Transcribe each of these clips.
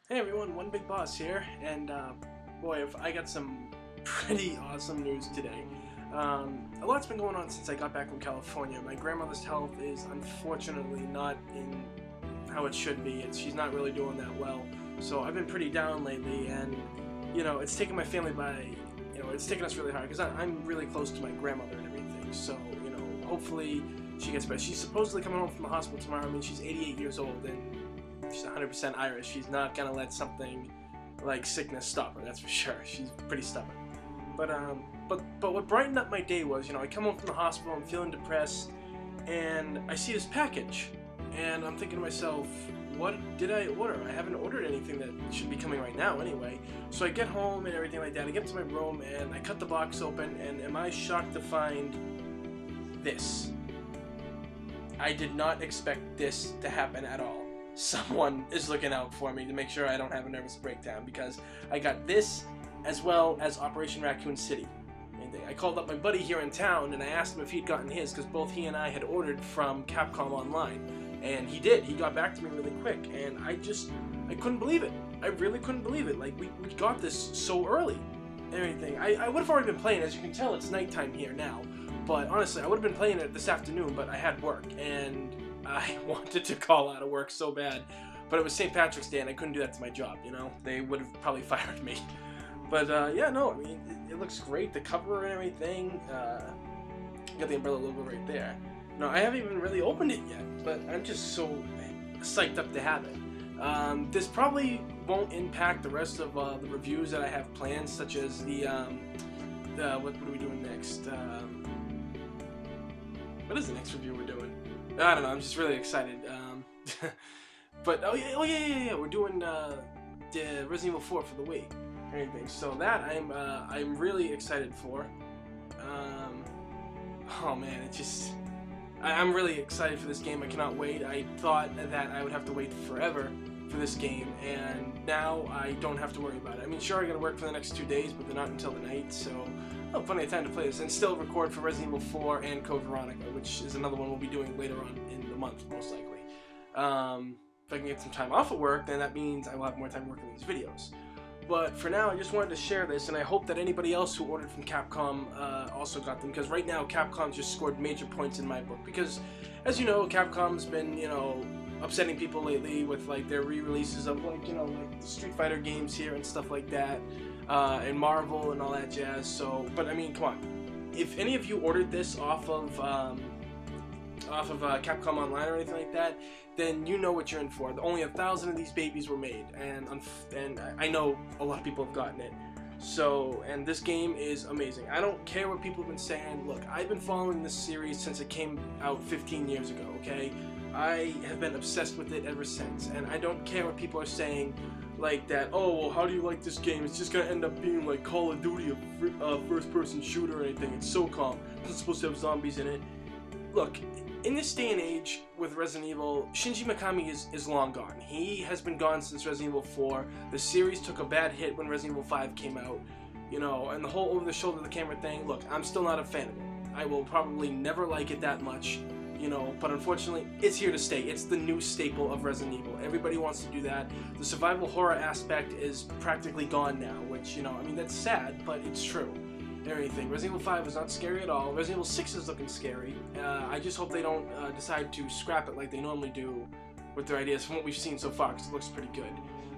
Hey everyone, One Big Boss here, and boy, I got some pretty awesome news today. A lot's been going on since I got back from California. My grandmother's health is unfortunately not in how it should be. She's not really doing that well, so I've been pretty down lately, and it's taken my family by, it's taken us really hard because I'm really close to my grandmother and everything. So, hopefully she gets better. She's supposedly coming home from the hospital tomorrow. I mean, she's 88 years old, and she's 100% Irish. She's not gonna let something like sickness stop her. That's for sure. She's pretty stubborn. But what brightened up my day was, I come home from the hospital. I'm feeling depressed, and I see this package, and I'm thinking to myself, what did I order? I haven't ordered anything that should be coming right now anyway. So I get home and everything like that. I get to my room and I cut the box open, and am I shocked to find this? I did not expect this to happen at all. Someone is looking out for me to make sure I don't have a nervous breakdown, because I got this as well as Operation Raccoon City. And I called up my buddy here in town and I asked him if he'd gotten his, because both he and I had ordered from Capcom Online, and he did. He got back to me really quick, and I couldn't believe it. I really couldn't believe it. Like, we got this so early and everything. I would have already been playing. As you can tell, it's nighttime here now, but honestly I would have been playing it this afternoon, but I had work and I wanted to call out of work so bad, but it was St. Patrick's Day and I couldn't do that to my job, They would have probably fired me. But yeah, no, I mean, it looks great, the cover and everything. Got the umbrella logo right there. No, I haven't even really opened it yet, but I'm just so psyched up to have it. This probably won't impact the rest of the reviews that I have planned, such as what are we doing next? What is the next review we're doing? I don't know. I'm just really excited. But oh yeah, we're doing the Resident Evil 4 for the Wii and everything. So that I'm really excited for. Oh man, I'm really excited for this game. I cannot wait. I thought that I would have to wait forever for this game, and now I don't have to worry about it. I mean, sure, I gotta work for the next 2 days, but they're not until the night, so I'll have plenty of time to play this and still record for Resident Evil 4 and Code Veronica, which is another one we'll be doing later on in the month, most likely. If I can get some time off of work, then that means I will have more time working on these videos. But for now, I just wanted to share this, and I hope that anybody else who ordered from Capcom also got them, because right now Capcom's just scored major points in my book, because as you know, Capcom's been, upsetting people lately with like their re-releases of like the Street Fighter games here and stuff like that, and Marvel and all that jazz. So, but I mean, come on, if any of you ordered this off of Capcom Online or anything like that, then you know what you're in for. Only 1,000 of these babies were made, and I know a lot of people have gotten it. So, and this game is amazing. I don't care what people have been saying. Look, I've been following this series since it came out 15 years ago, okay? I have been obsessed with it ever since, and I don't care what people are saying, like that, oh, well, how do you like this game? It's just gonna end up being like Call of Duty, a first-person shooter or anything. It's so calm. It's supposed to have zombies in it. Look, in this day and age with Resident Evil, Shinji Mikami is long gone. He has been gone since Resident Evil 4. The series took a bad hit when Resident Evil 5 came out, and the whole over-the-shoulder-the-camera thing. Look, I'm still not a fan of it. I will probably never like it that much, but unfortunately, it's here to stay. It's the new staple of Resident Evil. Everybody wants to do that. The survival horror aspect is practically gone now, which, I mean, that's sad, but it's true. Everything. Resident Evil 5 was not scary at all. Resident Evil 6 is looking scary. I just hope they don't decide to scrap it like they normally do with their ideas from what we've seen so far, because it looks pretty good.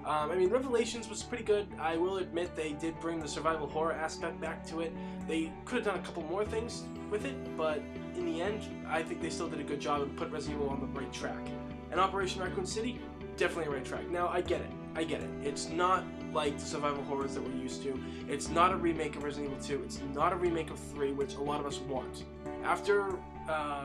I mean, Revelations was pretty good. I will admit they did bring the survival horror aspect back to it. They could have done a couple more things with it, but in the end, I think they still did a good job and put Resident Evil on the right track. And Operation Raccoon City, definitely a right track. Now, I get it. It's not like the survival horrors that we're used to. It's not a remake of Resident Evil 2. It's not a remake of 3, which a lot of us want. After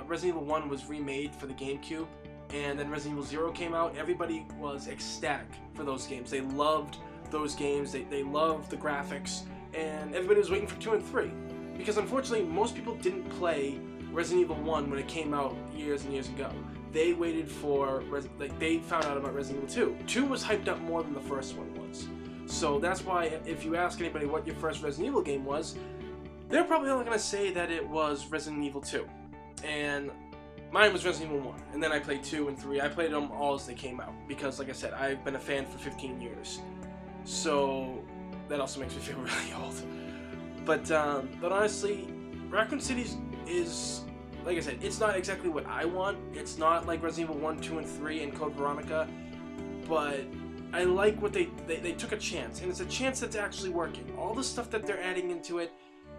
Resident Evil 1 was remade for the GameCube, and then Resident Evil 0 came out, everybody was ecstatic for those games. They loved those games. They loved the graphics, and everybody was waiting for 2 and 3. Because unfortunately, most people didn't play Resident Evil 1 when it came out years and years ago. They waited for, they found out about Resident Evil 2. 2 was hyped up more than the first one was. So that's why if you ask anybody what your first Resident Evil game was, they're probably not going to say that it was Resident Evil 2. And Mine was Resident Evil 1, and then I played 2 and 3. I played them all as they came out, because, like I said, I've been a fan for 15 years. So, that also makes me feel really old. But honestly, Raccoon City is, like I said, it's not exactly what I want. It's not like Resident Evil 1, 2, and 3 and Code Veronica, but I like what they took a chance, and it's a chance that's actually working. All the stuff that they're adding into it,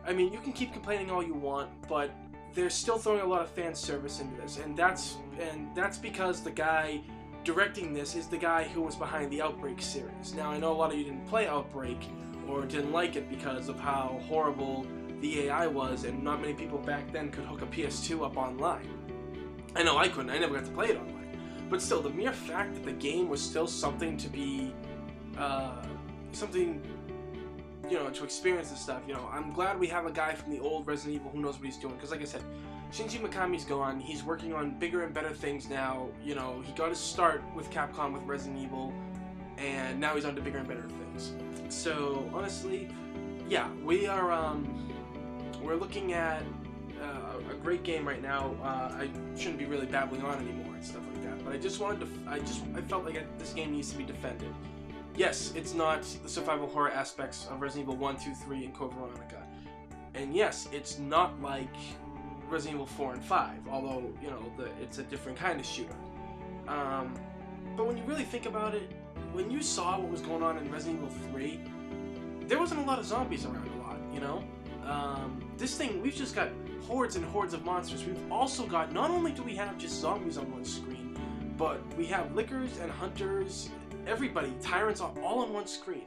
I mean, you can keep complaining all you want, but they're still throwing a lot of fan service into this, and that's because the guy directing this is the guy who was behind the Outbreak series. Now, I know a lot of you didn't play Outbreak or didn't like it because of how horrible the AI was, and not many people back then could hook a PS2 up online. I know I couldn't. I never got to play it online. But still, the mere fact that the game was still something to be, something, you know, to experience this stuff, you know, I'm glad we have a guy from the old Resident Evil who knows what he's doing, because like I said, Shinji Mikami's gone, he's working on bigger and better things now, you know, he got his start with Capcom with Resident Evil, and now he's on to bigger and better things. So, honestly, yeah, we're looking at a great game right now. I shouldn't be really babbling on anymore and stuff like that, but I just wanted to, I felt like this game needs to be defended. Yes, it's not the survival horror aspects of Resident Evil 1, 2, 3, and Code Veronica. And yes, it's not like Resident Evil 4 and 5, although, you know, it's a different kind of shooter. But when you really think about it, when you saw what was going on in Resident Evil 3, there wasn't a lot of zombies around a lot, you know? This thing, we've just got hordes and hordes of monsters. We've also got, not only do we have just zombies on one screen, but we have lickers and hunters, everybody, tyrants, all on one screen.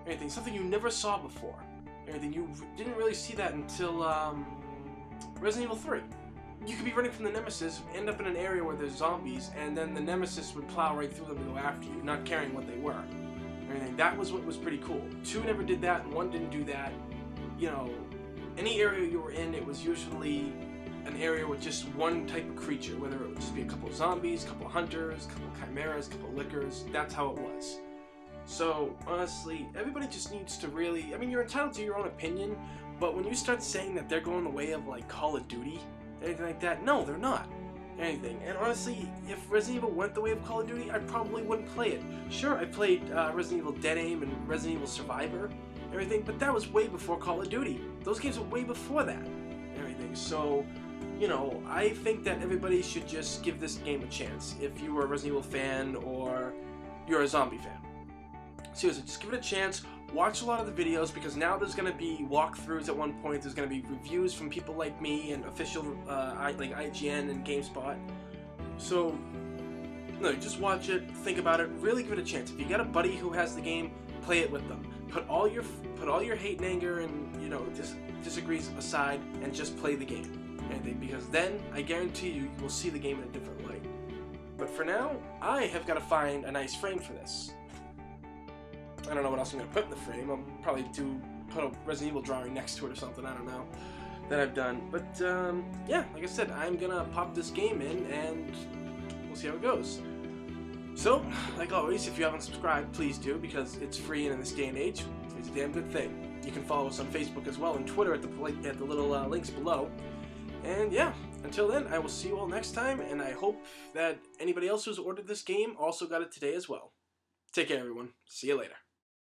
Anything, something you never saw before. Anything, you didn't really see that until Resident Evil 3. You could be running from the Nemesis, end up in an area where there's zombies, and then the Nemesis would plow right through them and go after you, not caring what they were. Anything, that was what was pretty cool. 2 never did that, and 1 didn't do that. You know, any area you were in, it was usually an area with just one type of creature, whether it would just be a couple of zombies, a couple of hunters, a couple of chimeras, a couple of lickers. That's how it was. So, honestly, everybody just needs to really, I mean, you're entitled to your own opinion, but when you start saying that they're going the way of, like, Call of Duty, anything like that, no, they're not. Anything. And honestly, if Resident Evil went the way of Call of Duty, I probably wouldn't play it. Sure, I played Resident Evil Dead Aim and Resident Evil Survivor, everything, but that was way before Call of Duty. Those games were way before that, everything. So, you know, I think that everybody should just give this game a chance. If you were a Resident Evil fan or you're a zombie fan. Seriously, just give it a chance. Watch a lot of the videos, because now there's going to be walkthroughs at one point. There's going to be reviews from people like me and official, like IGN and GameSpot. So, no, just watch it, think about it, really give it a chance. If you got a buddy who has the game, play it with them. Put all your hate and anger and, you know, disagrees aside and just play the game. Anything, because then I guarantee you will see the game in a different light. But for now, I have got to find a nice frame for this. I don't know what else I'm going to put in the frame. I'll probably put a Resident Evil drawing next to it or something, I don't know, that I've done. But, yeah, like I said, I'm going to pop this game in, and we'll see how it goes. So, like always, if you haven't subscribed, please do, because it's free, and in this day and age, it's a damn good thing. You can follow us on Facebook as well, and Twitter at the little links below. And, yeah, until then, I will see you all next time, and I hope that anybody else who's ordered this game also got it today as well. Take care, everyone. See you later.